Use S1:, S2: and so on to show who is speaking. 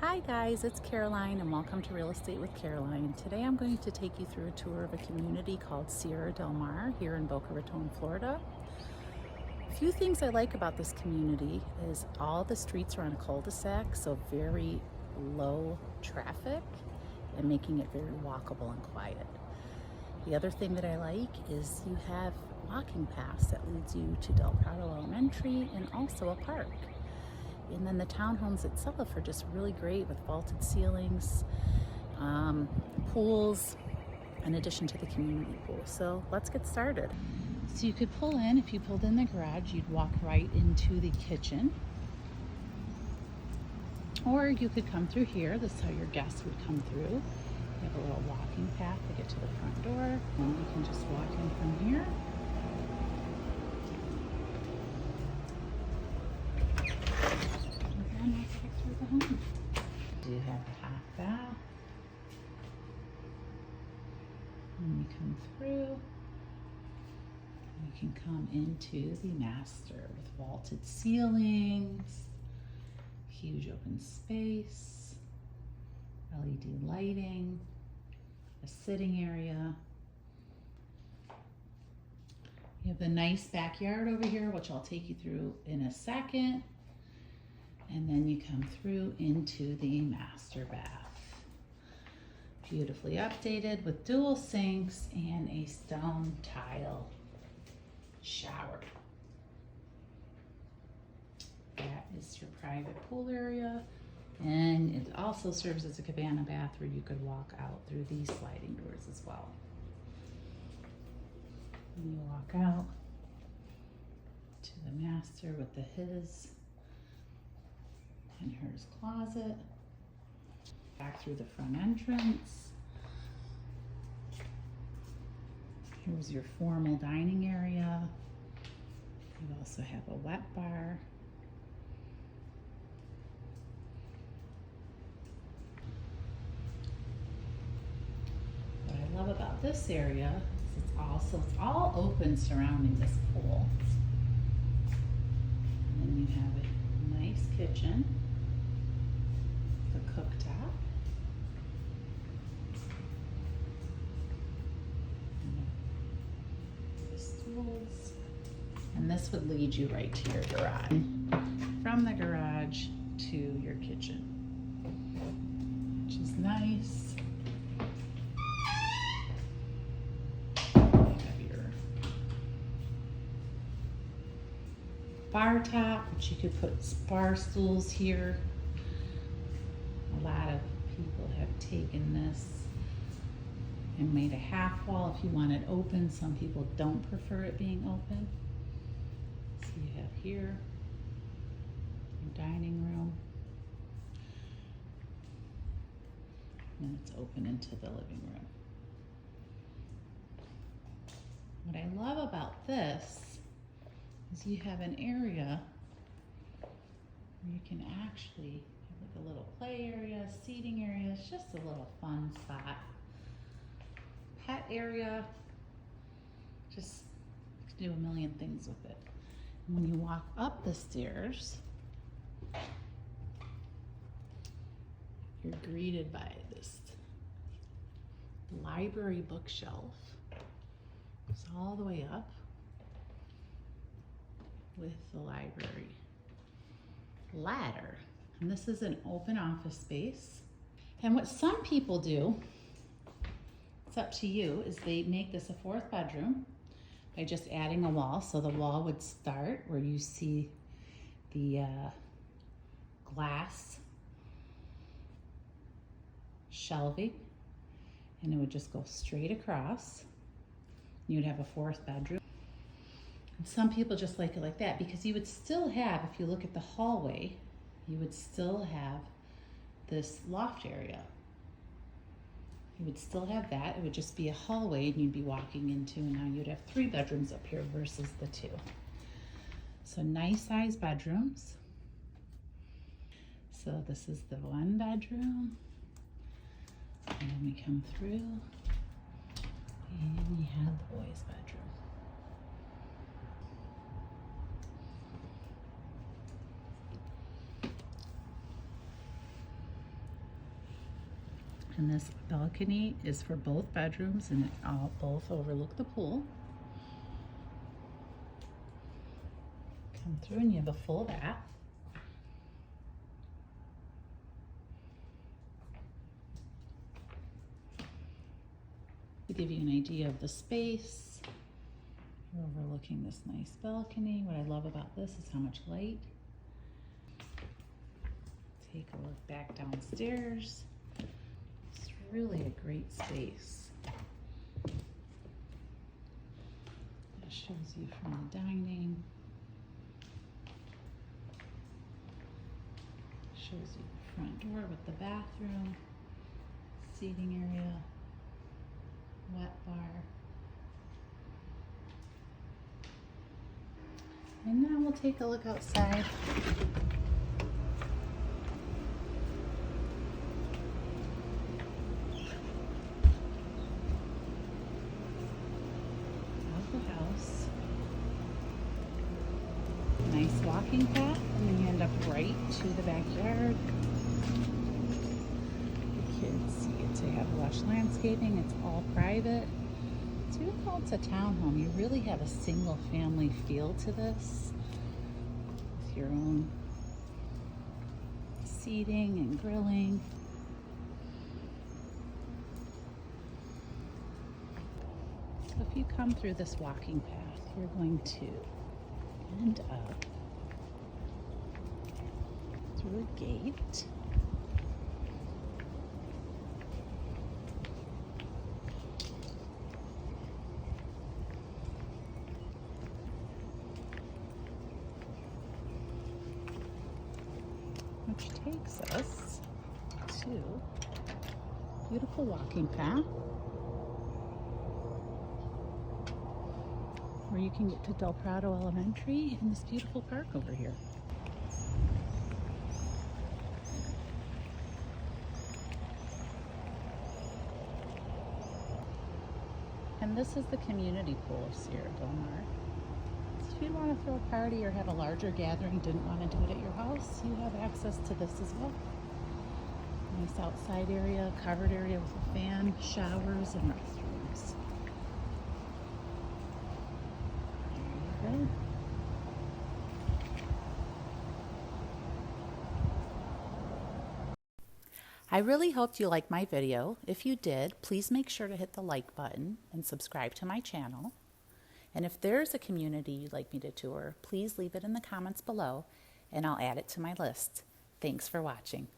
S1: Hi guys, it's Caroline and welcome to Real Estate with Caroline. Today I'm going to take you through a tour of a community called Sierra Del Mar here in Boca Raton, Florida. A few things I like about this community is all the streets are on cul-de-sacs, so very low traffic and making it very walkable and quiet. The other thing that I like is you have walking paths that leads you to Del Prado Elementary and also a park. And then the townhomes itself are just really great with vaulted ceilings, pools, in addition to the community pool. So let's get started. So you could pull in, if you pulled in the garage, you'd walk right into the kitchen. Or you could come through here. This is how your guests would come through. You have a little walking path to get to the front door. And you can just walk in from here. You have a half bath, and you come through, you can come into the master with vaulted ceilings, huge open space, LED lighting, a sitting area. You have the nice backyard over here, which I'll take you through in a second. And then you come through into the master bath. Beautifully updated with dual sinks and a stone tile shower. That is your private pool area. And it also serves as a cabana bath where you could walk out through these sliding doors as well. And you walk out to the master with the his and hers closet. Back through the front entrance. Here's your formal dining area. You also have a wet bar. What I love about this area is it's all open surrounding this pool. And then you have a nice kitchen. The cooktop. The stools. And this would lead you right to your garage. From the garage to your kitchen, which is nice. You have your bar top, which you could put bar stools here. A lot of people have taken this and made a half wall if you want it open. Some people don't prefer it being open. So you have here your dining room. And it's open into the living room. What I love about this is you have an area where you can actually have like a little play area, seating area. It's just a little fun spot. Pet area. Just do a million things with it. And when you walk up the stairs, you're greeted by this library bookshelf. It's all the way up with the library ladder. And this is an open office space. And what some people do, it's up to you, is they make this a fourth bedroom by just adding a wall. So the wall would start where you see the glass shelving, and it would just go straight across. You'd have a fourth bedroom. And some people just like it like that because you would still have, if you look at the hallway, you would still have this loft area. You would still have that. It would just be a hallway and you'd be walking into, and now you'd have 3 bedrooms up here versus the 2. So nice size bedrooms. So this is the 1 bedroom. And then we come through and you have the boys' bedroom. And this balcony is for both bedrooms, and both overlook the pool. Come through and you have a full bath. To give you an idea of the space, you're overlooking this nice balcony. What I love about this is how much light. Take a look back downstairs. It's really a great space. That shows you from the dining. Shows you the front door with the bathroom, seating area, wet bar. And now we'll take a look outside. Of the house. Nice walking path, and then you end up right to the backyard. The kids get to have lush landscaping. It's all private. So even though it's a townhome, you really have a single family feel to this, with your own seating and grilling. So if you come through this walking path, you're going to end up through a gate. Which takes us to a beautiful walking path where you can get to Del Prado Elementary in this beautiful park over here. And this is the community pool of Sierra Del Mar. So if you want to throw a party or have a larger gathering, didn't want to do it at your house, you have access to this as well. Nice outside area, covered area with a fan, showers, and restrooms. There you go. I really hoped you liked my video. If you did, please make sure to hit the like button and subscribe to my channel. And if there's a community you'd like me to tour, please leave it in the comments below and I'll add it to my list. Thanks for watching.